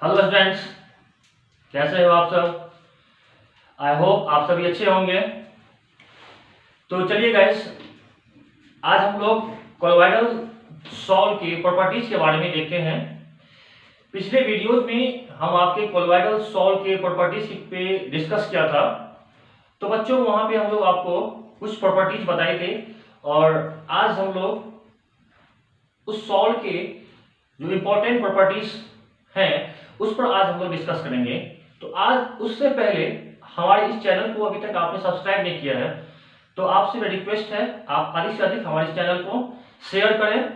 Hello students, कैसे हो आप सब। आई होप आप सभी अच्छे होंगे। तो चलिए गाइस, आज हम लोग कोलोइडल सॉल्व की प्रॉपर्टीज के बारे में देखते हैं। पिछले वीडियोस में हम आपके कोलोइडल सॉल्व के प्रॉपर्टीज पे डिस्कस किया था। तो बच्चों, वहां पे हम लोग आपको कुछ प्रॉपर्टीज बताए थे और आज हम लोग उस सॉल्व के जो इंपॉर्टेंट प्रॉपर्टीज हैं उस पर आज हम लोग डिस्कस करेंगे। तो आज उससे पहले हमारे इस चैनल को अभी तक आपने सब्सक्राइब नहीं किया है तो आपसे मेरी रिक्वेस्ट है, आप अधिक से अधिक हमारे इस चैनल को शेयर करें,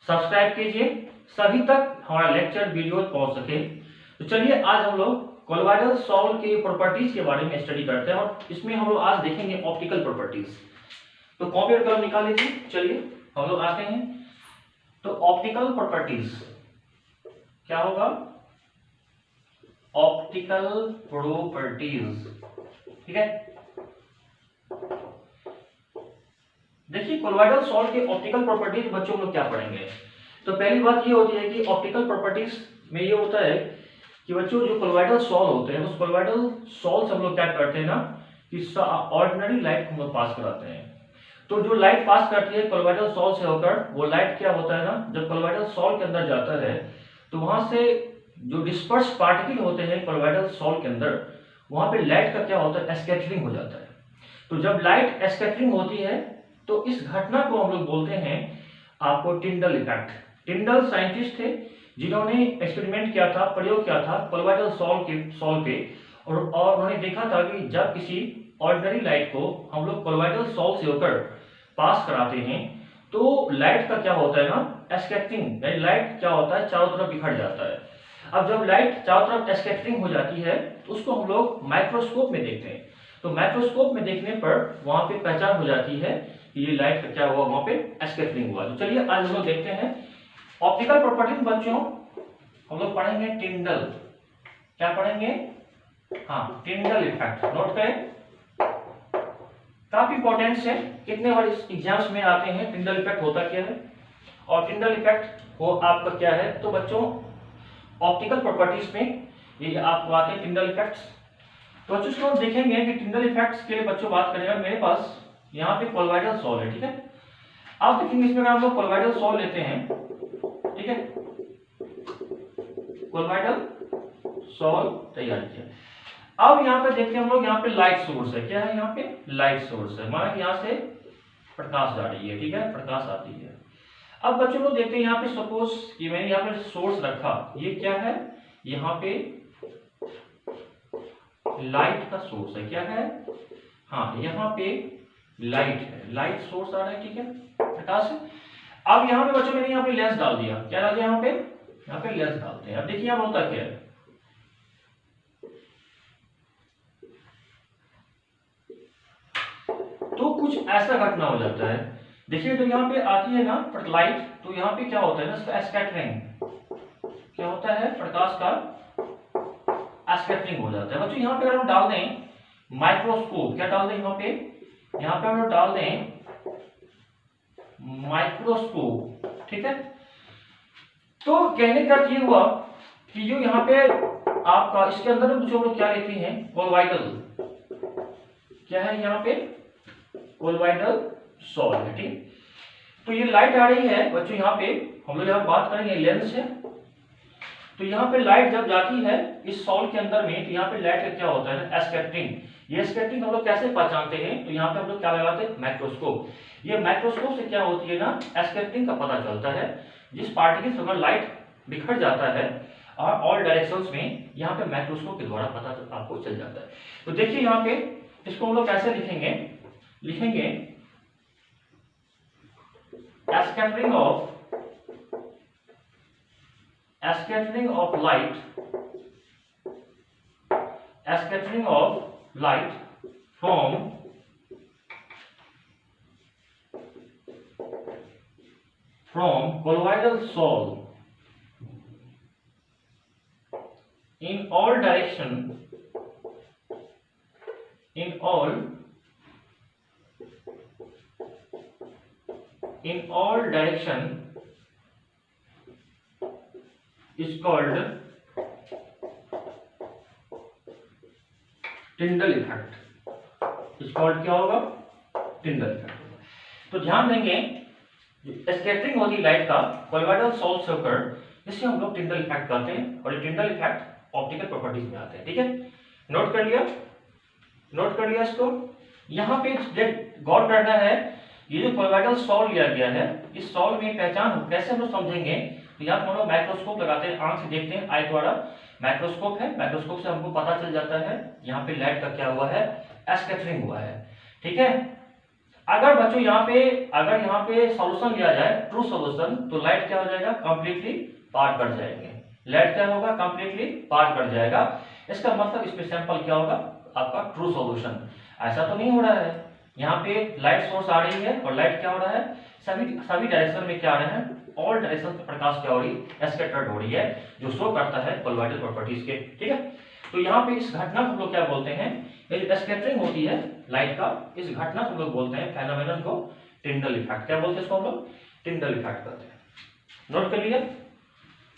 सब्सक्राइब कीजिए, सभी तक हमारा लेक्चर वीडियो पहुंच सके। तो चलिए आज हम लोग कोलोइडल सॉल्व के प्रॉपर्टीज के बारे में स्टडी करते हैं और इसमें हम लोग आज देखेंगे ऑप्टिकल प्रॉपर्टीज। तो कॉपी और कलम निकाल लीजिए, चलिए हम लोग आते हैं। तो ऑप्टिकल प्रॉपर्टीज क्या होगा? ऑप्टिकल प्रॉपर्टीज, ठीक है। देखिए, कोलोइडल सॉल्व के ऑप्टिकल प्रॉपर्टीज बच्चों लोग क्या पढ़ेंगे। तो पहली बात ये होती है कि ऑप्टिकल प्रॉपर्टीज में ये होता है कि बच्चों जो कोलोइडल सॉल्व होते हैं उस कोलोइडल सॉल्व से हम लोग क्या करते हैं ना कि ऑर्डिनरी लाइट हम लोग पास कराते हैं। तो जो लाइट पास करती है कोलोइडल सॉल्व से होकर, वो लाइट क्या होता है ना, जब कोलोइडल सॉल्व के अंदर जाता है तो वहां से जो डिस्पर्स पार्टिकल होते हैं कोलोइडल सॉल्व के अंदर, वहां पे लाइट का क्या होता है, स्कैटरिंग हो जाता है। तो जब लाइट स्कैटरिंग होती है तो इस घटना को हम लोग बोलते हैं आपको टिंडल इफेक्ट। टिंडल साइंटिस्ट थे जिन्होंने एक्सपेरिमेंट किया था, प्रयोग किया था कोलोइडल सॉल्व पे और उन्होंने देखा था कि जब किसी ऑर्डिनरी लाइट को हम लोग कोलोइडल सॉल्व से होकर पास कराते हैं तो लाइट का क्या होता है ना, स्कैटरिंग, यानी लाइट क्या होता है, चारों तरफ बिखर जाता है। अब जब लाइट चारों तरफ स्कैटरिंग हो जाती है तो उसको हम लोग माइक्रोस्कोप में देखते हैं। तो माइक्रोस्कोप में देखने पर वहां पे पहचान हो जाती है कि ये लाइट का क्या हुआ, वहां पे स्कैटरिंग हुआ। तो चलिए आज हम लोग देखते हैं ऑप्टिकल प्रॉपर्टीज। बच्चों हम लोग पढ़ेंगे टिंडल, क्या पढ़ेंगे? हाँ, टिंडल इफेक्ट। नोट करें, काफी इंपॉर्टेंट है, कितने बार इस एग्जाम्स में आते हैं। टिंडल इफेक्ट होता क्या है और टिंडल इफेक्ट वो आपका क्या है। तो बच्चों ऑप्टिकल प्रॉपर्टीज में ये आपको आते हैं टिंडल इफेक्ट्स। तो बच्चों इसको हम देखेंगे कि टिंडल इफेक्ट्स के लिए बच्चों बात करेंगे। मेरे पास यहाँ पे कोलोइडल सॉल्व है, ठीक है। अब देखेंगे इसमें अगर हम लोग कोलोइडल सॉल्व लेते हैं, ठीक है, कोलोइडल सॉल्व तैयार किया। अब यहाँ पे देखते हैं हम लोग, यहाँ पे लाइट सोर्स है। क्या है? यहाँ पे लाइट सोर्स है, माना कि यहाँ से प्रकाश जा रही है, ठीक है, प्रकाश आती है। अब बच्चों लोग देखते हैं यहाँ पे, सपोज कि मैंने यहाँ पे सोर्स रखा, ये क्या है, यहाँ पे लाइट का सोर्स है। क्या है? हाँ, यहाँ पे लाइट है, लाइट सोर्स आ रहा है, ठीक है, प्रकाश है। अब यहाँ पे बच्चों मैंने यहाँ पे लेंस डाल दिया। क्या डाल दिया? यहाँ पे लेंस डालते हैं। अब देखिए यहाँ होता क्या है, तो कुछ ऐसा घटना हो जाता है। देखिए जब यहाँ पे आती है ना लाइट, तो यहाँ पे क्या होता है ना, स्कैटरिंग। क्या होता है? प्रकाश का स्कैटरिंग हो जाता है। बच्चों यहाँ पे अगर हम डाल दें माइक्रोस्कोप, क्या डाल दें यहाँ पे हम लोग डाल दें माइक्रोस्कोप, ठीक है। तो कहने का ये हुआ कि जो यहाँ पे आपका इसके अंदर जो हम लोग क्या लेते हैं, कोलोइडल, क्या है यहाँ पे, कोलोइडल सॉल्व है, ठीक। तो ये लाइट आ रही है बच्चों, यहाँ पे हम लोग यहाँ बात करेंगे लेंस है। तो यहाँ पे लाइट जब जाती है इस सॉल्व के अंदर में, तो यहाँ पे लाइट का क्या होता है ना, स्कैटरिंग। ये स्कैटरिंग हम लोग कैसे पहचानते हैं? तो यहाँ पे हम लोग क्या लगाते हैं, माइक्रोस्कोप। ये माइक्रोस्कोप से क्या होती है ना, स्कैटरिंग का पता चलता है। जिस पार्टिकल से अगर लाइट बिखर जाता है और ऑल डायरेक्शंस में, यहाँ पे माइक्रोस्कोप के द्वारा पता आपको चल जाता है। तो देखिए यहाँ पे इसको हम लोग कैसे लिखेंगे, scattering of light from colloidal solve in all direction is called Tyndall effect, इस कॉल्ड क्या होगा, टिंडल इफेक्ट। तो ध्यान देंगे जो स्कैटरिंग होती है लाइट का कोलॉइडल सॉल्व से होकर, जिसे हम लोग टिंडल इफेक्ट कहते हैं, और ये टिंडल इफेक्ट ऑप्टिकल प्रॉपर्टीज में आते हैं। ठीक है, नोट कर लिया, नोट कर लिया इसको। यहाँ पे गौर करना है, ये जो कोलॉइडल सॉल्व लिया गया है, इस सॉल्व में पहचान कैसे हम लोग समझेंगे, तो यहाँ हम लोग माइक्रोस्कोप लगाते हैं, आंख से देखते हैं, आई द्वारा माइक्रोस्कोप है, माइक्रोस्कोप से हमको पता चल जाता है यहाँ पे लाइट का क्या हुआ है, स्कैटरिंग हुआ है। ठीक है, अगर बच्चों यहाँ पे सॉल्यूशन लिया जाए, ट्रू सॉल्यूशन, तो लाइट क्या हो जाएगा, कंप्लीटली पार कर जाएंगे, लाइट क्या होगा, कंप्लीटली पार कर जाएगा। इसका मतलब इसमें सैंपल क्या होगा, आपका ट्रू सॉल्यूशन। ऐसा तो नहीं हो रहा है, यहाँ पे लाइट सोर्स आ रही है और लाइट क्या हो रहा है, सभी डायरेक्शन में क्या आ रहे हैं, ऑल डायरेक्शन में प्रकाश क्या हो रही है, स्कैटर्ड हो रही है, जो शो करता है कोलॉइडल प्रॉपर्टीज के। ठीक है, तो यहाँ पे इस घटना को हम लोग क्या बोलते हैं, ये जो स्कैटरिंग होती है लाइट का, इस घटना को हम लोग बोलते हैं, फेनोमेनन को टिंडल इफेक्ट। क्या बोलते हैं इसको हम लोग, टिंडल इफेक्ट कहते हैं। नोट कर लिया,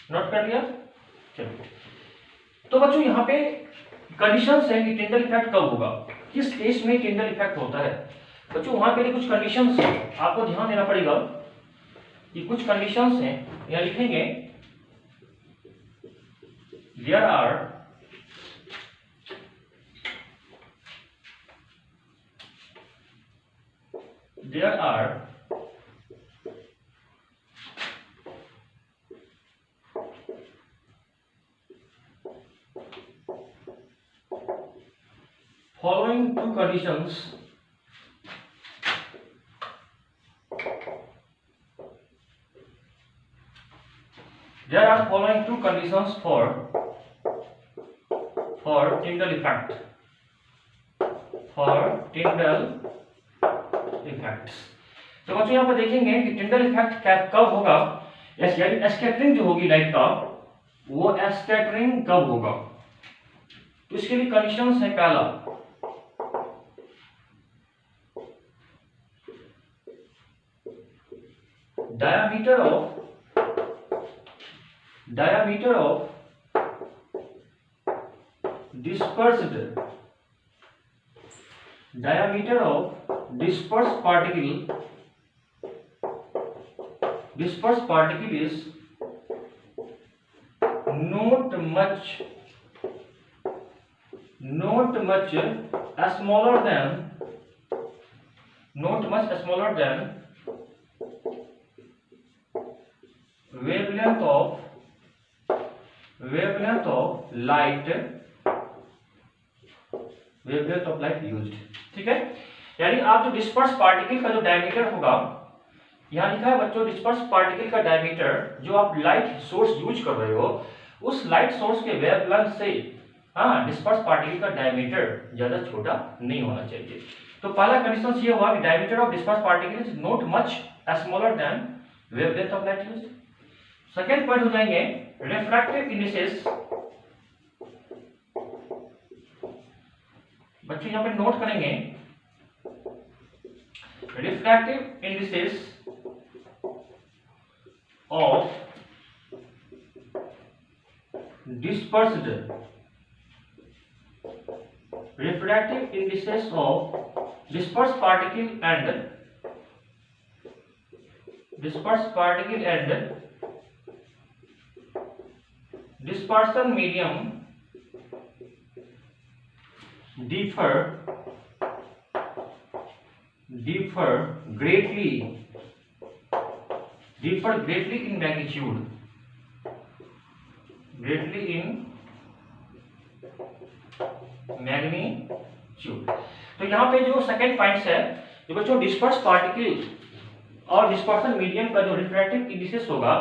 नोट कर लिया, चलो। तो बच्चों यहाँ पे कंडीशंस है कि टिंडल इफेक्ट कब होगा, किस केस में टिंडल इफेक्ट होता है। बच्चों वहां के लिए कुछ कंडीशंस आपको ध्यान देना पड़ेगा, कि कुछ कंडीशंस हैं, यहाँ लिखेंगे, there are following two conditions for Tyndall effect, तो बच्चों यहाँ पर देखेंगे कि टिंडल इफेक्ट कब होगा, यानी स्कैटरिंग जो होगी लाइट का, वो स्कैटरिंग कब होगा। तो इसके लिए कंडीशंस है, पहला diameter of dispersed particle is not much smaller than wavelength of light used। ठीक है, यानी आप जो डिस्पर्स पार्टिकल का जो डायमीटर होगा, यहाँ लिखा है बच्चों, डिस्पर्स पार्टिकल का डायमीटर जो आप लाइट सोर्स यूज कर रहे हो, उस लाइट सोर्स के वेवलेंथ से डिस्पर्स पार्टिकल का डायमीटर ज्यादा छोटा नहीं होना चाहिए। तो पहला कंडीशन ये हुआ कि diameter of disperse particle is not much smaller than wavelength of light used. Second point हो जाएंगे रिफ्रैक्टिव इंडिसेस। बच्चों यहाँ पे नोट करेंगे, refractive indices of dispersed particle and dispersion medium differ greatly in magnitude, तो यहाँ पे जो सेकेंड पॉइंट्स है, जो बच्चों डिस्पर्स पार्टिकल और डिस्पर्सन मीडियम का जो रिफ्रैक्टिव इंडिसेस होगा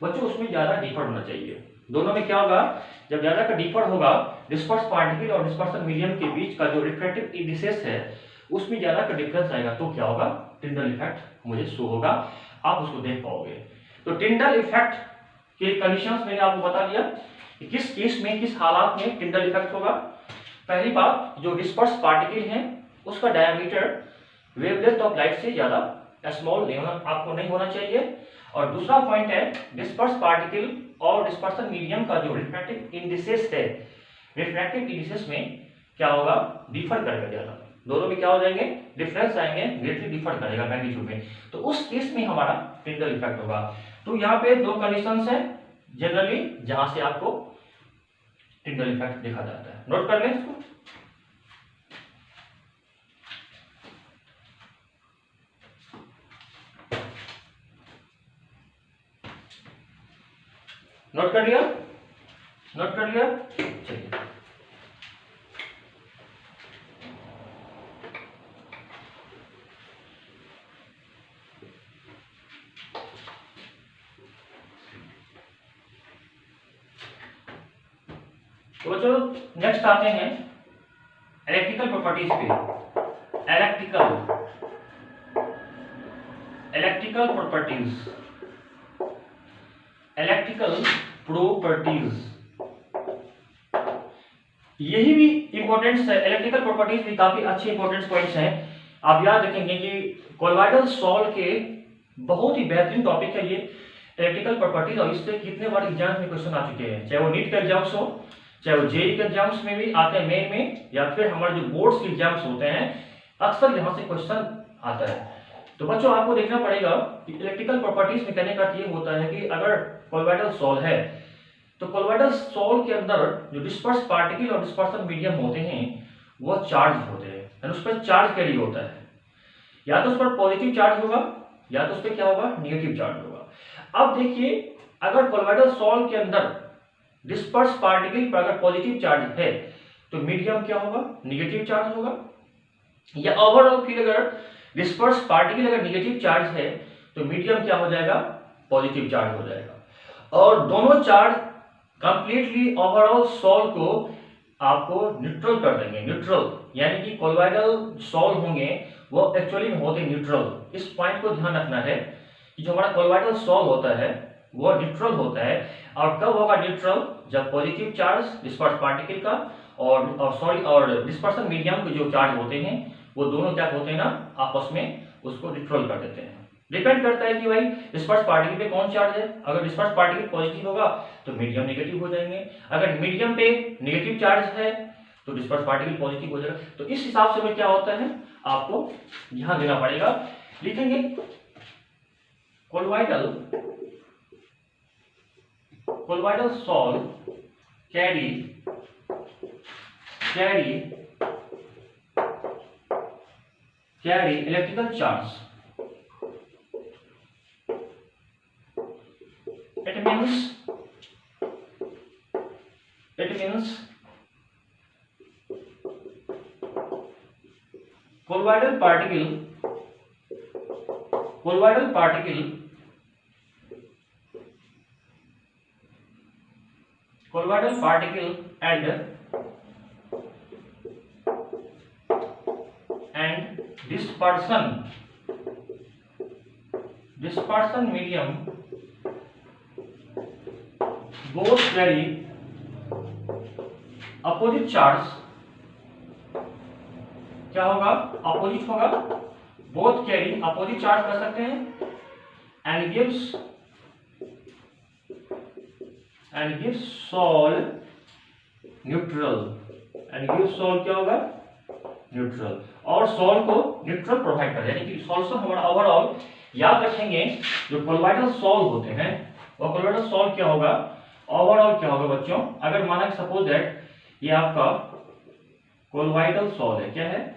बच्चों, उसमें ज्यादा डिफर होना चाहिए। दोनों में क्या होगा, जब ज्यादा का डिफर होगा डिस्पर्स पार्टिकल और डिस्पर्सन मीडियम के बीच का जो रिफ्रैक्टिव इंडिसेस है, उसमें ज्यादा का डिफरेंस आएगा, तो क्या होगा, टिंडल इफेक्ट मुझे शो होगा, आप उसको देख पाओगे। तो टिंडल इफेक्ट के कंडीशंस मैंने आपको बता दिया कि किस केस में, किस हालात में टिंडल इफेक्ट होगा। पहली बात, जो डिस्पर्स पार्टिकल है उसका डायमीटर वेवलेंथ ऑफ लाइट से ज्यादा स्मॉल नहीं होना चाहिए। और दूसरा पॉइंट है, डिस्पर्स पार्टिकल और डिस्पर्सन मीडियम का जो रिफ्रैक्टिव इंडिसेस है, रिफ्रैक्टिव इंडिसेस में क्या होगा, डिफर करेगा ज्यादा, दोनों में क्या हो जाएंगे, डिफरेंस आएंगे, ग्रेटली डिफर करेगा मैग्नीट्यूड में, तो उस केस में हमारा टिंडल इफेक्ट होगा। तो यहाँ पे दो कंडीशंस हैं जनरली जहां से आपको टिंडल इफेक्ट देखा जाता है, नोट कर लें इसको। नोट कर लिया, नोट कर लिया, चलिए। तो बच्चों नेक्स्ट आते हैं इलेक्ट्रिकल प्रॉपर्टीज पे। इलेक्ट्रिकल प्रॉपर्टीज, इलेक्ट्रिकल प्रॉपर्टीज, यही भी इंपॉर्टेंट्स है। इलेक्ट्रिकल प्रॉपर्टीज भी काफी अच्छे इंपॉर्टेंट पॉइंट्स हैं। आप याद रखेंगे कि कोलॉइडल सॉल्व के बहुत ही बेहतरीन टॉपिक है ये इलेक्ट्रिकल प्रॉपर्टीज, और इससे कितने बार एग्जाम में क्वेश्चन आ चुके हैं, चाहे वो नीट के एग्जाम्स हो, चाहे वो जेईई के एग्जाम्स में भी आते हैं मेन में, या फिर हमारे जो बोर्ड्स के एग्जाम्स होते हैं अक्सर यहाँ से क्वेश्चन आता है। तो बच्चों आपको देखना पड़ेगा कि इलेक्ट्रिकल प्रॉपर्टीज में कहने का ये होता है कि अगर कोलॉइडल सॉल्व है तो कोलॉइडल सॉल्व के अंदर जो डिस्पर्स पार्टिकल और डिस्पर्सन मीडियम होते हैं वो चार्ज होते हैं, यानी उस पर चार्ज कैरी होता है, या तो उस पर पॉजिटिव चार्ज होगा या तो उस पर क्या होगा, निगेटिव चार्ज होगा। अब देखिए अगर कोलॉइडल सॉल्व के अंदर डिस्पर्स पार्टिकल पर अगर पॉजिटिव चार्ज है तो मीडियम क्या होगा, निगेटिव चार्ज होगा, या ओवरऑल फिर अगर डिस्पर्स पार्टिकल अगर निगेटिव चार्ज है तो मीडियम क्या हो जाएगा, पॉजिटिव चार्ज हो जाएगा। और दोनों चार्ज कंप्लीटली ओवरऑल सॉल्व को आपको न्यूट्रल कर देंगे, न्यूट्रल, यानी कि कोलॉइडल सॉल्व होंगे वो एक्चुअली में होते न्यूट्रल। इस पॉइंट को ध्यान रखना है कि जो हमारा कोलॉइडल सॉल्व होता है वो न्यूट्रल होता है, और कब होगा न्यूट्रल, जब पॉजिटिव चार्ज डिस्पर्स पार्टिकल का और डिस्पर्सन मीडियम के जो चार्ज होते हैं वो दोनों क्या होते हैं ना, आपस में उसको न्यूट्रल कर देते हैं। डिपेंड करता है कि भाई डिस्पर्स पार्टिकल पे कौन चार्ज है, अगर डिस्पर्स पार्टिकल पॉजिटिव होगा तो मीडियम नेगेटिव हो जाएंगे, अगर मीडियम पे नेगेटिव चार्ज है तो डिस्पर्स पार्टिकल पॉजिटिव हो जाएगा। तो इस हिसाब से क्या होता है आपको ध्यान देना पड़ेगा। लिखेंगे colloidal solve carry electrical charge. It means colloidal particle and dispersion medium both carry opposite charge, क्या होगा, अपोजिट होगा, both carry opposite charge कर सकते हैं, and gives solve neutral, क्या होगा, न्यूट्रल, और सॉल्व को न्यूट्रल प्रोवाइड कर, यानी कि सॉल्यूशन हमारा ओवरऑल याद रखेंगे। जो कोलॉइडल सॉल्व होते हैं वो कोलॉइडल सॉल्व क्या होगा, ओवरऑल क्या होगा बच्चों, अगर माना कि सपोज दैट ये आपका कोलॉइडल सॉल्व है, क्या है,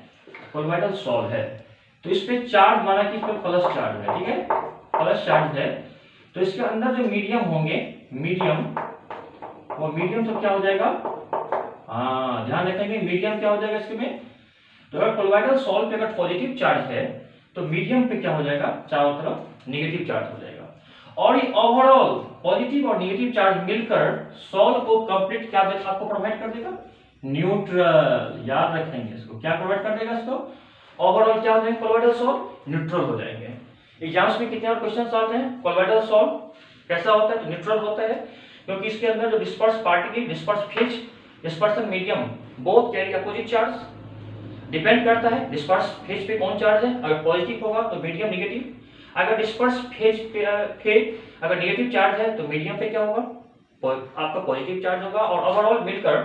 कोलॉइडल सॉल्व है, तो इस पे चार्ज माना कि इस पे प्लस चार्ज है, ठीक है, प्लस चार्ज है, तो इसके अंदर जो मीडियम होंगे, वो मीडियम सब क्या हो जाएगा, हाँ ध्यान रखेंगे मीडियम क्या हो जाएगा इसके में। तो अगर कोलॉइडल सॉल्व पे अगर पॉजिटिव चार्ज है तो मीडियम पे क्या हो जाएगा, चारों तरफ नेगेटिव चार्ज हो जाएगा, और ये ओवरऑल पॉजिटिव और नेगेटिव चार्ज मिलकर सॉल्व को कंप्लीट क्या आपको प्रोवाइड कर देगा, न्यूट्रल। याद रखेंगे इसको, क्या प्रोवाइड कर देगा इसको, ओवरऑल क्या हो जाएगा, कोलॉइडल सॉल्व न्यूट्रल हो जाएंगे। एग्जाम्स में कितने और क्वेश्चंस आते हैं, कोलॉइडल सॉल्व कैसा होता है, तो न्यूट्रल होता है, क्योंकि इसके अंदर जो disperse particle, disperse phase, dispersion medium both carry opposite charge, depend करता है डिस्पर्स फेज पे कौन चार्ज है, अगर पॉजिटिव होगा तो मीडियम निगेटिव, अगर डिस्पर्स फेज पे अगर नेगेटिव चार्ज है तो मीडियम पे क्या होगा, आपका पॉजिटिव चार्ज होगा, और ओवरऑल मिलकर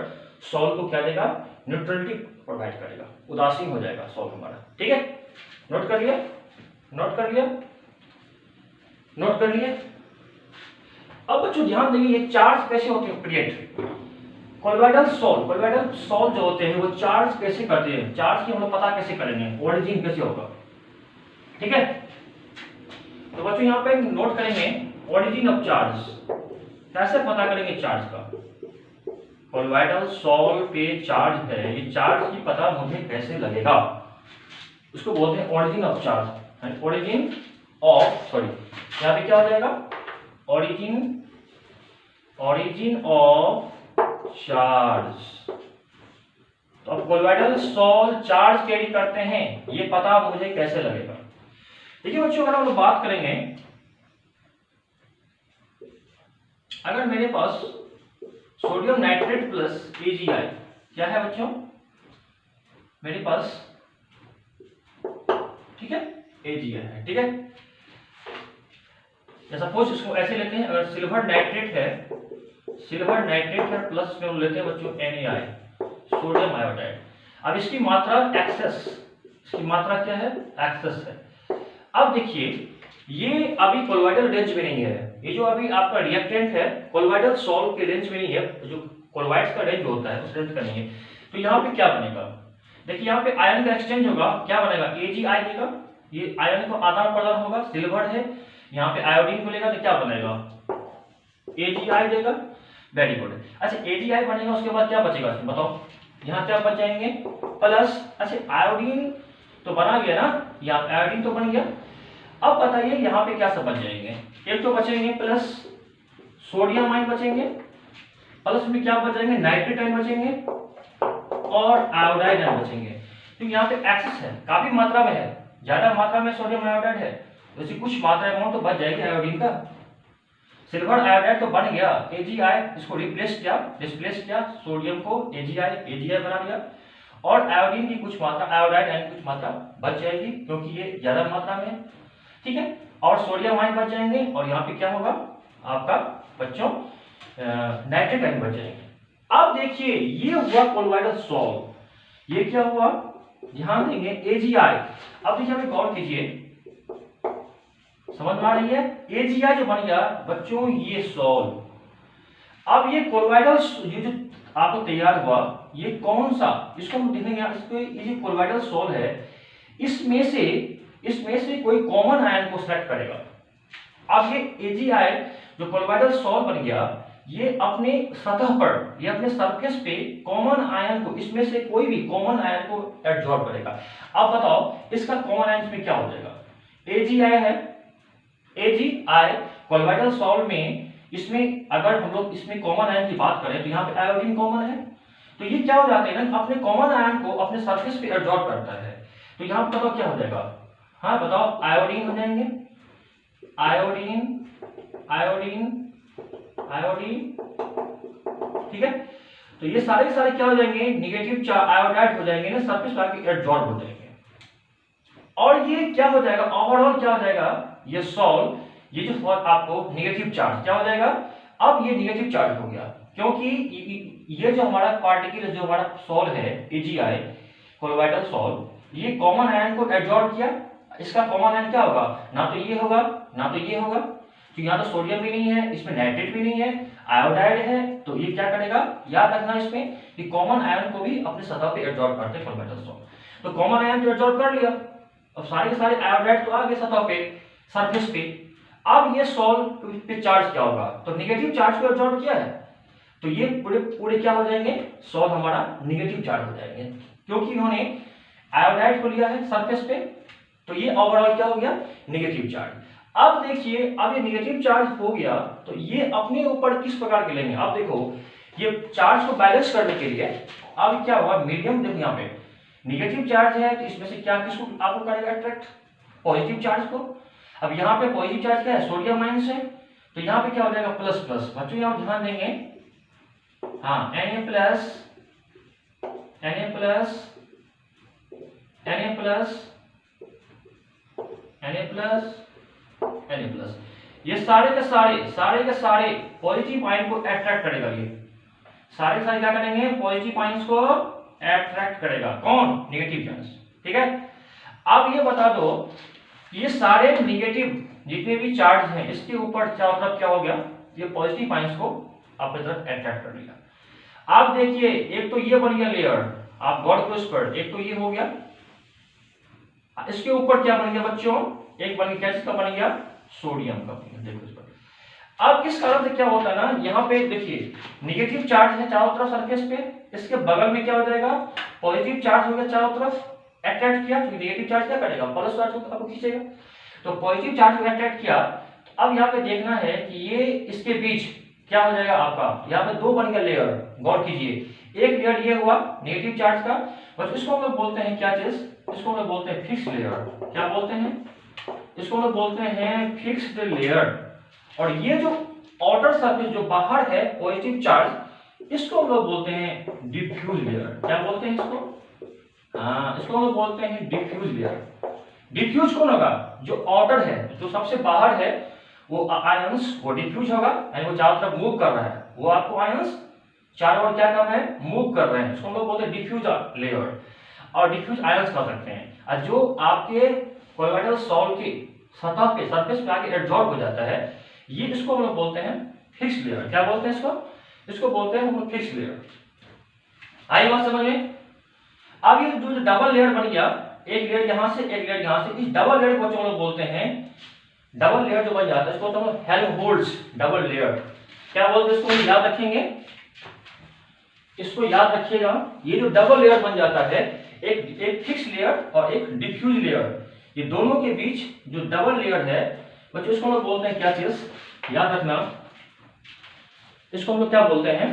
सॉल्व को क्या देगा, न्यूट्रलिटी प्रोवाइड करेगा, उदासीन हो जाएगा सॉल्ट हमारा। ठीक है, नोट कर लिया, नोट कर लिया, नोट कर लिया। अब बच्चों ध्यान देंगे ये चार्ज कैसे होते हैं क्रिएट। कोलोइडल सॉल्ट जो होते हैं वो चार्ज कैसे करते हैं, चार्ज की हम लोग पता कैसे करेंगे, ओरिजिन कैसे होगा। ठीक है, तो बच्चों यहाँ पे नोट करेंगे ओरिजिन ऑफ चार्ज, कैसे पता करेंगे चार्ज का। कोलोइडल सॉल्ट पे चार्ज है, ये चार्ज की पता मुझे कैसे लगेगा, उसको बोलते हैं origin of charge. Origin of, sorry यहाँ पे क्या हो जाएगा, ओरिजिन ऑफ चार्ज। तो अब कोलोइडल सॉल्ट चार्ज कैरी करते हैं, ये पता मुझे कैसे लगेगा। देखिए बच्चों, अगर हम लोग बात करेंगे, अगर मेरे पास सोडियम नाइट्रेट प्लस AgI, क्या है बच्चों मेरे पास, ठीक है, AgI है। ठीक है, सपोज इसको ऐसे लेते हैं, अगर सिल्वर नाइट्रेट है प्लस में लेते हैं बच्चों NaI, सोडियम आयोडाइड। अब इसकी मात्रा एक्सेस, इसकी मात्रा क्या है, एक्सेस है। अब देखिए ये अभी कोलोइडल रेंज में नहीं है, ये जो अभी आपका रिएक्टेंट है कोलोइडल सॉल्ट के रेंज में नहीं है, जो कोलोइड्स का रेंज होता है उस रेंज का नहीं है। तो यहाँ पे क्या बनेगा, देखिए यहाँ पे आयन का एक्सचेंज होगा, क्या बनेगा, AgI देगा, ये आयन को आदान प्रदान होगा, सिल्वर है, यहाँ पे आयोडीन को लेगा तो क्या बनेगा, AgI देगा। Very good. अच्छा AgI बनेगा, उसके बाद क्या बचेगा बताओ, यहाँ क्या बच जाएंगे प्लस, अच्छा आयोडीन तो बना गया ना, यहाँ आयोडीन तो बन गया। अब बताइए यहाँ पे क्या सब बच जाएंगे, एक तो बचेंगे प्लस सोडियम आयन बचेंगे, प्लस में क्या बच जाएंगे, नाइट्रेट आयन बचेंगे और आयोडाइड आयन बचेंगे। तो यहाँ पे एक्सेस है, काफी मात्रा में है, ज्यादा मात्रा में सोडियम आयोडाइड है, तो इसी कुछ मात्रा अमाउंट तो बच जाएगी आयोडीन का। सिल्वर आयोडाइड तो बन गया, AgI इसको डिस्प्लेस किया सोडियम को AgI बना दिया, और आयोडीन की कुछ मात्रा, आयोडाइड आयन की कुछ मात्रा बच जाएगी क्योंकि ये ज्यादा मात्रा में है। ठीक है, और सोडियम आयन बच जाएंगे, और यहाँ पे क्या होगा आपका बच्चों नाइट्रेट आयन बच जाएंगे। अब देखिए ये हुआ कोलोइडल सॉल्ट, ये क्या हुआ, ध्यान देंगे AgI। अब देखिए हमें गौर कीजिए, समझ में आ रही है, AgI जो बन गया बच्चों ये सॉल्ट। अब ये कोलोइडल ये जो आपको तैयार हुआ, ये कौन सा, इसको हम देखेंगे, इसको ये जो कोलोइडल सॉल्ट है इसमें से कोई कॉमन आयन को सेलेक्ट करेगा। अब ये AgI जो कोलोइडल सॉल्ट बन गया, ये अपने सतह पर, ये अपने सरफेस पे कॉमन आयन को, इसमें से कोई भी कॉमन आयन को एब्जॉर्ब करेगा। अब बताओ इसका कॉमन आयन इसमें क्या हो जाएगा, AgI है, AgI कोलोइडल सॉल्ट में, इसमें अगर हम लोग इसमें कॉमन आयन की बात करें तो यहाँ पे आयोडीन कॉमन है, तो ये क्या हो जाते हैं ना, अपने कॉमन आयन को अपने सरफेस पे एब्जॉर्ब करता है। तो यहाँ पे बताओ क्या हो जाएगा, हाँ बताओ, आयोडीन हो जाएंगे, आयोडीन, ठीक है। तो ये सारे के सारे क्या हो जाएंगे, निगेटिव आयोडाइड हो जाएंगे ना, सरफेस पे एब्जॉर्ब हो जाएंगे। और ये क्या हो जाएगा, ओवरऑल क्या हो जाएगा, ये सॉल्ट, ये जो आपको नेगेटिव चार्ज क्या हो जाएगा, अब ये नेगेटिव चार्ज हो गया, क्योंकि ये जो हमारा पार्टिकल, जो हमारा सॉल्ट है AgI कोलोइडल सॉल्ट, ये कॉमन आयन को एब्जॉर्ब किया। इसका कॉमन आयन क्या होगा, ना तो ये होगा ना तो ये होगा, तो यहाँ तो सोडियम भी नहीं है, इसमें नाइट्रेट भी नहीं है, आयोडाइड है, तो ये क्या करेगा, याद रखना इसमें कि कॉमन आयन को भी अपने सतह पे एब्जॉर्ब करते हैं कोलोइडल सॉल्ट। तो कॉमन आयन को एब्जॉर्ब कर लिया, अब सारे के सारे आयोडाइड तो आ गए सतह पे, सरफेस पे। अब ये सॉल्ट पे चार्ज क्या होगा, तो नेगेटिव चार्ज को एब्जॉर्ब किया है, तो ये पूरे क्या हो जाएंगे, सॉल्ट हमारा नेगेटिव चार्ज हो जाएंगे, क्योंकि इन्होंने आयोडाइड को लिया है सरफेस पे, तो ये ओवरऑल क्या हो गया, नेगेटिव चार्ज। अब देखिए, अब ये नेगेटिव चार्ज हो गया, तो ये अपने ऊपर किस प्रकार के लेंगे, अब देखो ये चार्ज को बैलेंस करने के लिए अब क्या होगा, मीडियम, देखो यहाँ पे नेगेटिव चार्ज है, तो इसमें से क्या किसको आपको करेगा अट्रैक्ट, पॉजिटिव चार्ज को। अब यहाँ पे पॉजिटिव चार्ज क्या है, सोडियम आयन है, तो यहाँ पे क्या हो जाएगा, प्लस प्लस। बच्चों यहाँ ध्यान देंगे, हाँ Na प्लस, ये सारे के सारे पॉजिटिव आयन को अट्रैक्ट करेगा, ये सारे क्या करेंगे, पॉजिटिव आयंस को अट्रैक्ट करेगा, कौन? Negative charge. ठीक है, अब ये बता दो ये सारे नेगेटिव जितने भी चार्ज हैं इसके ऊपर चारों तरफ क्या हो गया, ये पॉजिटिव आयंस को अपनी तरफ अट्रैक्ट कर लिया। आप देखिए एक तो ये बन गया लेयर, आप गौर करो इस पर, एक तो ये हो गया, इसके ऊपर क्या बन गया बच्चों, एक बन गया, किसका बन गया? सोडियम का बन गया। देखो इस पर अब इस कारण से क्या होता है ना, यहाँ पे देखिए नेगेटिव चार्ज है चारों तरफ सरफेस पे, इसके बगल में क्या हो जाएगा, पॉजिटिव चार्ज हो गया चारों तरफ अट्रैक्ट किया, क्योंकि नेगेटिव चार्ज क्या करेगा, प्लस चार्ज को खींचेगा, तो पॉजिटिव चार्ज को अट्रैक्ट किया। तो अब यहाँ पे देखना है कि ये इसके बीच क्या हो जाएगा आपका, यहाँ पे दो बन गया लेयर, गौर कीजिए, एक लेयर ये हुआ नेगेटिव चार्ज का, बस इसको हम लोग बोलते हैं क्या चीज, इसको हम लोग बोलते हैं फिक्स लेयर। क्या बोलते हैं? इसको हम लोग बोलते हैं फिक्स्ड लेयर। और ये जो आउटर सरफेस जो बाहर है पॉजिटिव चार्ज, इसको हम लोग बोलते हैं डिफ्यूज लेयर। क्या बोलते हैं इसको? हाँ, इसको हम लोग बोलते हैं डिफ्यूज लेयर। डिफ्यूज कौन होगा? जो आउटर है, जो सबसे बाहर है, वो आयंस वो डिफ्यूज होगा, यानी वो चारों तरफ मूव कर रहा है, वो आपको आयंस चारों ओर क्या कर रहे हैं, मूव कर रहे हैं, इसको हम लोग बोलते हैं डिफ्यूज लेयर और डिफ्यूज आयंस कर सकते हैं। और जो आपके कोलॉइडल सॉल्ट की सतह पे सरफेस पे आके एब्जॉर्ब हो जाता है, ये इसको हम लोग बोलते हैं फिक्स्ड लेयर। क्या बोलते हैं इसको? इसको बोलते हैं हम लोग फिक्स्ड लेयर। आई बात समझ में? अब ये जो डबल लेयर बन गया, एक लेयर यहां से एक लेयर यहां से, इस डबल लेयर को हम लोग बोलते हैं, डबल लेयर जो बन जाता है इसको हम लोग हेल्महोल्ट्ज डबल लेयर। क्या बोलते हैं इसको? याद रखेंगे, इसको याद रखिएगा, ये जो डबल लेयर बन जाता है, एक फिक्स लेयर और एक डिफ्यूज लेयर, ये दोनों के बीच जो डबल लेयर है बच्चों, इसको हम लोग बोलते हैं क्या चीज, याद रखना, इसको हम लोग क्या बोलते हैं,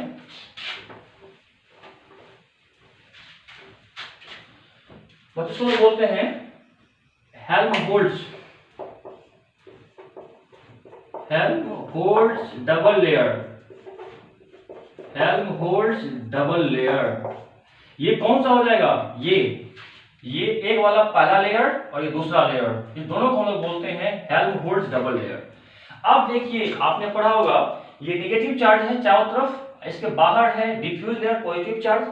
बच्चों इसको लोग बोलते हैं Helmholtz, Helmholtz double layer, Helmholtz double layer. ये कौन सा हो जाएगा? ये एक वाला पहला लेयर और ये दूसरा लेयर, इन दोनों को हम लोग बोलते हैं हेल्महोल्ट्ज डबल लेयर। अब देखिए आपने पढ़ा होगा, ये नेगेटिव चार्ज है चारों तरफ, इसके बाहर है डिफ्यूज लेयर पॉजिटिव चार्ज,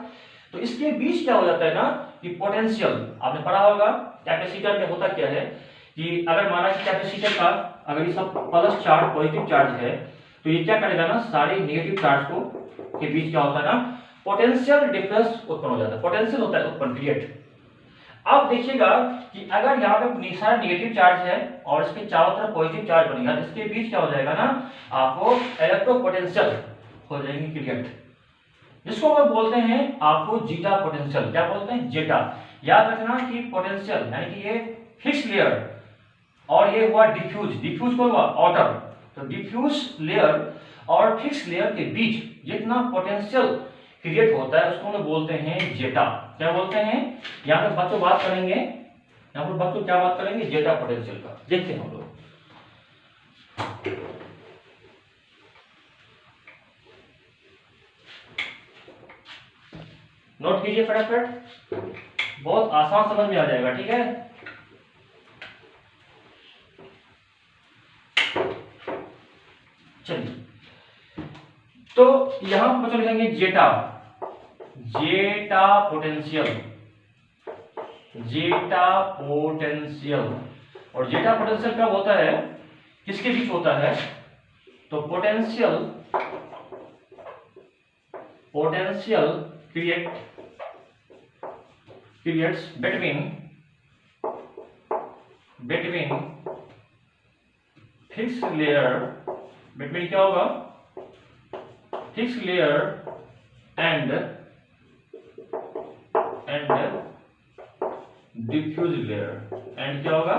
तो इसके बीच क्या हो जाता है ना कि पोटेंशियल, आपने पढ़ा होगा कैपेसिटर में होता क्या है कि अगर माना कि कैपेसिटर का अगर ये सब प्लस चार्ज पॉजिटिव चार्ज है, तो ये क्या करेगा ना, सारे नेगेटिव चार्ज को के बीच क्या होता है ना, पोटेंशियल डिफरेंस उत्पन्न हो जाता है, पोटेंशियल होता है उत्पन्न क्रिएट। अब देखिएगा कि अगर यहाँ पे सारा नेगेटिव चार्ज है और इसके चारों तरफ पॉजिटिव चार्ज बनेगा, इसके बीच क्या हो जाएगा ना, आपको इलेक्ट्रोपोटेंशियल हो जाएंगे क्रिएट, जिसको हम बोलते हैं आपको जीटा पोटेंशियल। क्या बोलते हैं? जीटा। याद रखना कि पोटेंशियल यानी कि ये फिक्स लेयर और ये हुआ डिफ्यूज, डिफ्यूज को हुआ आउटर, तो डिफ्यूज लेयर और फिक्स लेयर के बीच जितना पोटेंशियल क्रिएट होता है उसको हम बोलते हैं जेटा। क्या बोलते हैं? यहाँ पे बच्चों बात करेंगे, यहाँ पर बच्चों क्या बात करेंगे, जेटा पोटेंशियल का। देखते हैं हम लोग, नोट कीजिए फटाफट, बहुत आसान समझ में आ जाएगा। ठीक है, चलिए, तो यहां पर बच्चों लिखेंगे जेटा, जेटा पोटेंशियल, जेटा पोटेंशियल। और जेटा पोटेंशियल कब होता है, किसके बीच होता है? तो potential, potential creates between fixed layer, between क्या होगा, fixed layer and diffuse layer, and क्या होगा,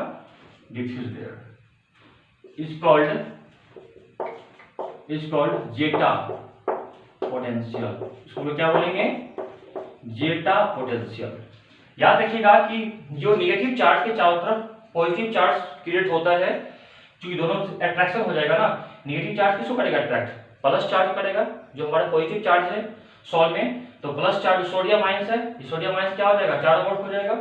diffuse layer is called zeta potential. इसको लोग क्या बोलेंगे? Zeta potential. याद रखिएगा कि जो नेगेटिव चार्ज के चारों तरफ पॉजिटिव चार्ज क्रिएट होता है, क्योंकि दोनों अट्रैक्शन हो जाएगा ना, नेगेटिव चार्ज किसको करेगा अट्रैक्ट, प्लस चार्ज करेगा, जो हमारा पॉजिटिव चार्ज है सॉल्ट में, तो प्लस चार्ज सोडियम आयंस है, सोडियम आयंस क्या हो जाएगा, चारों ओर हो जाएगा,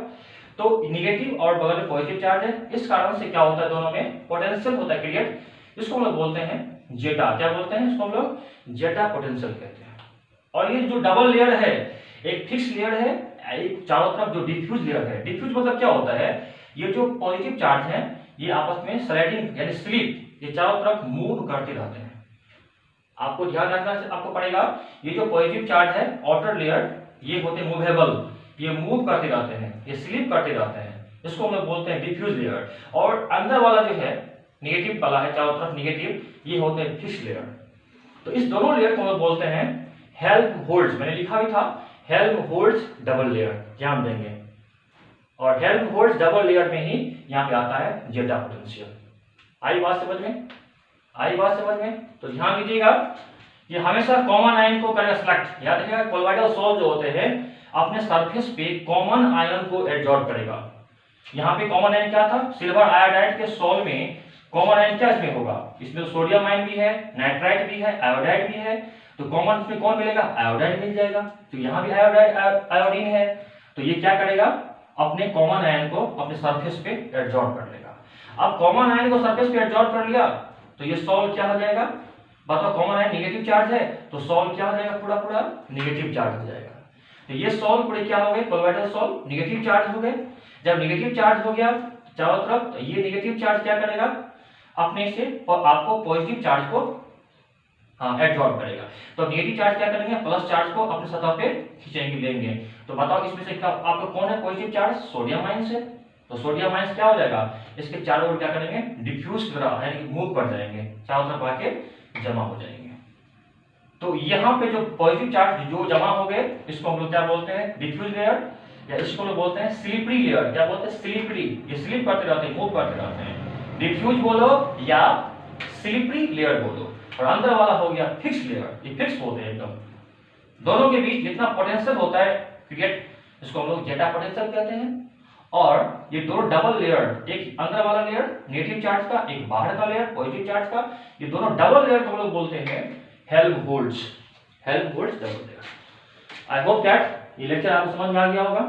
तो नेगेटिव और बगल में पॉजिटिव चार्ज है, इस कारण से क्या होता है, दोनों में पोटेंशियल होता है क्रिएट, इसको हम लोग बोलते हैं जेटा। क्या बोलते हैं इसको हम लोग? जेटा पोटेंशियल कहते हैं। और ये जो डबल लेयर है, एक फिक्स लेयर है, एक चारों तरफ जो डिफ्यूज लेयर है। डिफ्यूज मतलब क्या होता है, ये जो पॉजिटिव चार्ज है ये आपस में स्लाइडिंग यानी स्लिप, ये चारों तरफ मूव करते रहते हैं। आपको ध्यान रखना आपको पड़ेगा, ये जो पॉजिटिव चार्ज है आउटर लेयर, ये होते हैं मूवेबल, ये मूव करते रहते हैं, ये स्लिप करते रहते हैं, इसको हम लोग बोलते हैं डिफ्यूज लेयर। और अंदर वाला जो है नेगेटिव वाला है, चारों तरफ नेगेटिव, ये होते हैं फिक्स लेयर। तो इस दोनों लेयर को हम लोग बोलते हैं हेल्महोल्ट्ज, मैंने लिखा भी था हेल्महोल्ट्ज डबल लेयर, ध्यान देंगे। और हेल्महोल्ट्ज डबल लेयर में ही यहाँ पे आता है जेटा पोटेंशियल। आई बात समझ में, आई बात समझ में। तो ध्यान दीजिएगा, ये हमेशा कॉमन आयन को करेगा सिलेक्ट। याद रखिएगा कोलॉइडल सॉल्ट जो होते हैं अपने सरफेस पे कॉमन आयन को एब्जॉर्ब करेगा। यहाँ पे कॉमन आयन क्या था, सिल्वर आयोडाइड के सॉल्ट में कॉमन आयन क्या इसमें होगा, इसमें तो सोडियम आयन भी है, नाइट्राइट भी है, आयोडाइड भी है, तो कॉमन इसमें कौन मिलेगा, आयोडाइड मिल जाएगा। तो यहाँ भी आयोडाइड आयोडीन है, तो ये क्या करेगा, अपने कॉमन आयन को अपने सरफेस पे एब्जॉर्ब कर लेगा। अब कॉमन आयन को सरफेस पे एब्जॉर्ब कर लिया तो ये सॉल्ट क्या हो जाएगा, बताओ, कॉमन आयन नेगेटिव चार्ज है तो सॉल्ट क्या हो जाएगा, पूरा पूरा नेगेटिव चार्ज हो जाएगा। तो ये सॉल्ट पूरे क्या हो गए, कोलॉइडल सॉल्ट नेगेटिव चार्ज हो गए। जब नेगेटिव चार्ज हो गया चारों तरफ, तो ये नेगेटिव चार्ज क्या करेगा, अपने से आपको पॉजिटिव चार्ज को एब्जॉर्ब करेगा। तो नेगेटिव चार्ज क्या करेंगे, प्लस चार्ज को अपने सतह पे खींचेंगे, लेंगे। तो बताओ इसमें से क्या आपको कौन है पॉजिटिव चार्ज, सोडियम आयन से। तो सोडियम आयन क्या हो जाएगा, इसके चारों ओर क्या करेंगे, डिफ्यूज की तरह यानी मूव कर जाएंगे, चारों तरफ आके जमा हो जाएंगे। तो यहाँ पे जो पॉजिटिव चार्ज जो जमा हो गए, इसको हम लोग क्या बोलते हैं, डिफ्यूज लेयर, या इसको लोग बोलते हैं स्लिपरी लेयर। क्या बोलते हैं, स्लिपरी, ये स्लिप करते रहते हैं, मूव करते रहते हैं। डिफ्यूज बोलो या स्लिपरी लेयर बोलो। और अंदर वाला हो गया फिक्स लेयर, ये फिक्स होते हैं एकदम। दोनों के बीच जितना पोटेंशियल होता है क्रिएट, इसको हम लोग जेटा पोटेंशियल कहते हैं। और ये दोनों डबल लेयर, एक अंदर वाला लेयर नेगेटिव चार्ज का, एक बाहर का लेयर पॉजिटिव चार्ज का, ये दोनों डबल लेयर को हम लोग बोलते हैं Helmholtz, Helmholtz double layer. I hope that ये लेक्चर आपको समझ में आ गया होगा,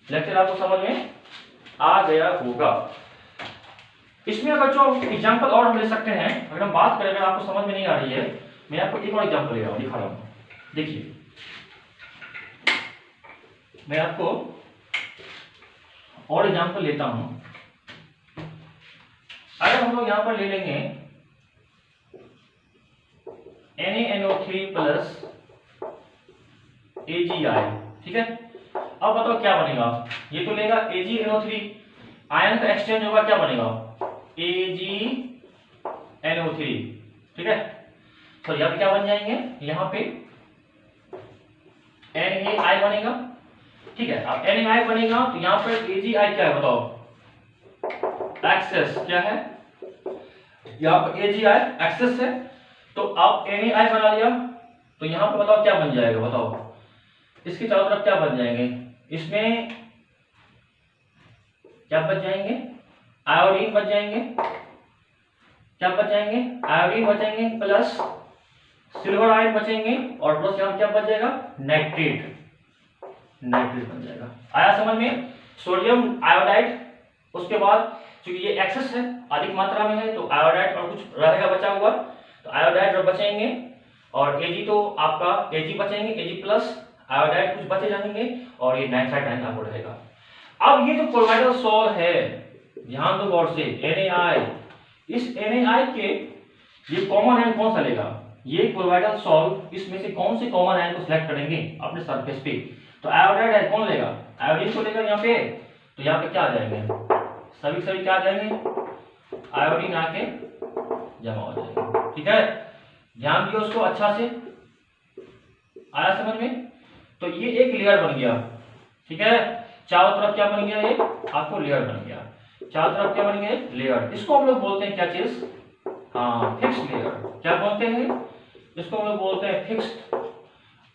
लेक्चर आपको समझ में आ गया होगा। इसमें बच्चों एग्जांपल और हम ले सकते हैं। अगर हम बात करें, अगर आपको समझ में नहीं आ रही है, मैं आपको एक और एग्जांपल ले रहा हूं, दिखा रहा हूं। देखिए मैं आपको और एग्जांपल लेता हूं। अगर हम लोग यहां पर ले लेंगे NaNO3 प्लस AgI, ठीक है। अब बताओ क्या बनेगा, ये तो लेगा AgNO3, आयन का एक्सचेंज होगा, क्या बनेगा AgNO3, ठीक है। तो यहाँ पे क्या बन जाएंगे, यहाँ पे NaI बनेगा, ठीक है। अब NaI बनेगा तो यहाँ पर AgI क्या है बताओ, एक्सेस क्या है, यहाँ पर AgI एक्सेस है। तो अब NaI बना लिया तो यहाँ पे बताओ क्या बन जाएगा, बताओ इसके चारों तरफ क्या बन जाएंगे, इसमें क्या बच जाएंगे, आयोडीन बच जाएंगे, क्या बच जाएंगे, आयोडीन बचेंगे, प्लस सिल्वर आयन बचेंगे, और प्लस यहाँ क्या बच जाएगा, नाइट्रेट, नाइट्रेट बन जाएगा। आया समझ में, सोडियम आयोडाइड, उसके बाद क्योंकि ये एक्सेस है, अधिक मात्रा में है, तो आयोडाइड और कुछ रहेगा बचा हुआ, तो आयोडाइड बचेंगे, और Ag तो आपका Ag बचेंगे, Ag प्लस आयोडाइड कुछ बचे जाएंगे, और ये नाइट्राइट आयन आपको रहेगा। अब ये जो कोलॉइडल सॉल्ट है, ध्यान दो गौर से, NaI, इस NaI के ये कॉमन आयन कौन सा लेगा, ये कोलॉइडल सॉल्ट, इसमें से कौन से कॉमन आयन को सिलेक्ट करेंगे अपने सरफेस पे, तो आयोडाइड है कौन लेगा, आयोडीन को लेगा यहाँ पे। तो यहाँ पे क्या आ जाएंगे, सभी क्या आ जाएंगे, आयोडीन आके जमा हो जाएंगे, ठीक है। ध्यान दियो उसको अच्छा से, आया समझ में। तो ये एक लेयर बन गया, ठीक है। चारों तरफ क्या बन गया, ये आपको लेयर बन गया, चारों तरफ क्या बन गया, लेयर। इसको हम लोग बोलते हैं क्या चीज, फिक्स लेयर। क्या बोलते हैं, इसको हम लोग बोलते हैं फिक्स्ड।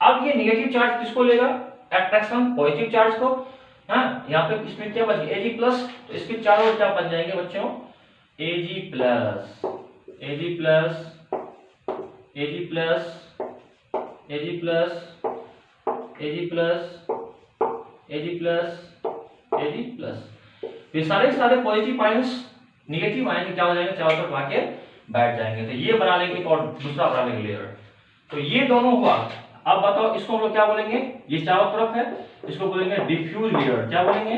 अब ये नेगेटिव चार्ज किसको लेगा, अट्रैक्शन पॉजिटिव चार्ज को, यहाँ पे इसमें क्या बच गया, Ag प्लस, तो इसके चारों ओर क्या बन जाएंगे बच्चों, Ag plus, Ag plus, Ag plus, Ag plus, Ag plus, Ag plus, Ag plus. ये सारे पॉजिटिव आयंस नेगेटिव आयन क्या हो जाएंगे, चारों तरफ आके बैठ जाएंगे। तो ये बना लेंगे और दूसरा बना लेंगे लेयर। तो ये दोनों हुआ। अब बताओ इसको हम लोग क्या बोलेंगे, ये चारों तरफ है, इसको बोलेंगे डिफ्यूज लेयर। क्या बोलेंगे,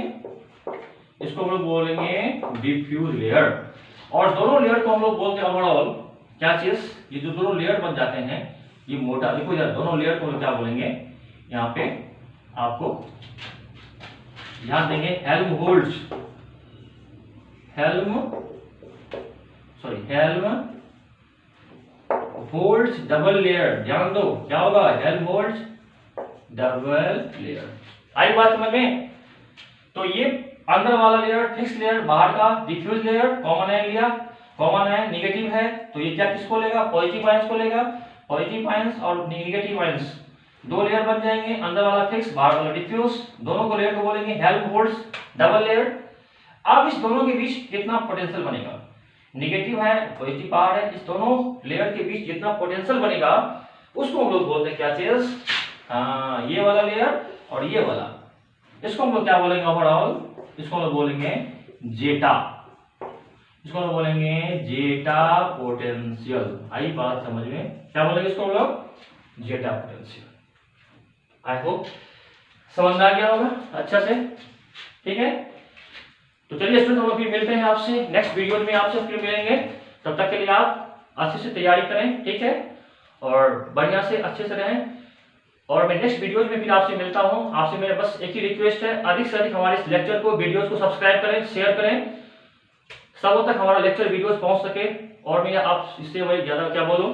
इसको हम लोग बोलेंगे डिफ्यूज लेयर। और दोनों लेयर को हम लोग बोलते हैं ओवरऑल क्या चीज, ये जो दोनों लेयर बन जाते हैं ये मोटा, देखो इधर दोनों लेयर को हम लोग क्या बोलेंगे, यहाँ पे आपको ध्यान देंगे हेल्महोल्ट्ज, हेल्महोल्ट्ज डबल लेयर। ध्यान दो क्या होगा, हेल्महोल्ट्ज डबल लेयर। आई बात समझ में। तो ये अंदर वाला लेयर फिक्स लेयर, बाहर का डिफ्यूज लेयर, कॉमन है लिया, कॉमन है निगेटिव है, तो ये क्या किसको लेगा, पॉजिटिव आयंस को लेगा। पॉजिटिव आयंस और निगेटिव आयंस दो लेयर बन जाएंगे, अंदर वाला फिक्स बाहर वाला डिफ्यूज, दोनों को लेयर को बोलेंगे हेल्महोल्ट्ज डबल लेयर। अब इस दोनों के बीच कितना पोटेंशियल बनेगा, निगेटिव है पॉजिटिव बाहर है, इस दोनों लेयर के बीच जितना पोटेंशियल बनेगा उसको हम लोग बोलते हैं क्या चीज, ये वाला लेयर और ये वाला, इसको हम लोग क्या बोलेंगे ओवरऑल, इसको हम लोग बोलेंगे जेटा, इसको हम लोग बोलेंगे जेटा पोटेंशियल। आई बात समझ में, क्या बोलेंगे इसको हम लोग, जेटा पोटेंशियल। आई होप समझ में आ गया होगा अच्छा से, ठीक है। तो चलिए स्टूडेंट हम लोग फिर मिलते हैं आपसे नेक्स्ट वीडियो में, आपसे फिर मिलेंगे, तब तक के लिए आप अच्छे से तैयारी करें, ठीक है, और बढ़िया से अच्छे से रहें। और मैं नेक्स्ट वीडियोज में फिर आपसे मिलता हूं। आपसे मेरा बस एक ही रिक्वेस्ट है, अधिक से अधिक हमारे इस लेक्चर को, वीडियोज को सब्सक्राइब करें, शेयर करें, सबों तक हमारा लेक्चर वीडियोज पहुंच सके। और मैं आप इससे मैं ज्यादा क्या बोलूं,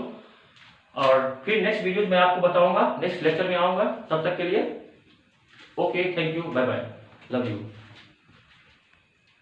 और फिर नेक्स्ट वीडियोज में आपको बताऊंगा, नेक्स्ट लेक्चर में आऊंगा, तब तक के लिए okay, thank you, bye bye, love you.